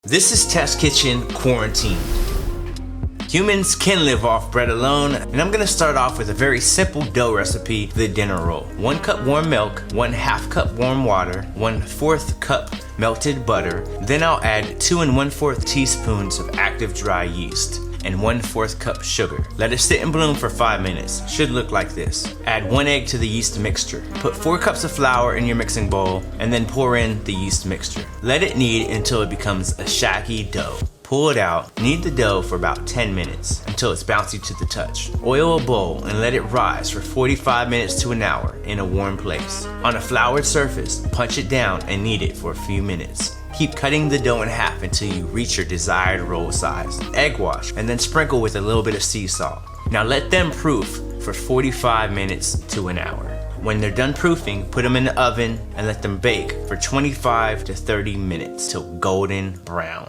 This is Test Kitchen Quarantine. Humans can live off bread alone, and I'm gonna start off with a very simple dough recipe, the dinner roll. 1 cup warm milk, 1/2 cup warm water, 1/4 cup melted butter. Then I'll add 2 1/4 teaspoons of active dry yeast and 1/4 cup sugar. Let it sit and bloom for 5 minutes. Should look like this. Add 1 egg to the yeast mixture. Put 4 cups of flour in your mixing bowl and then pour in the yeast mixture. Let it knead until it becomes a shaggy dough. Pull it out, knead the dough for about 10 minutes until it's bouncy to the touch. Oil a bowl and let it rise for 45 minutes to an hour in a warm place. On a floured surface, punch it down and knead it for a few minutes. Keep cutting the dough in half until you reach your desired roll size. Egg wash and then sprinkle with a little bit of sea salt. Now let them proof for 45 minutes to an hour. When they're done proofing, put them in the oven and let them bake for 25 to 30 minutes till golden brown.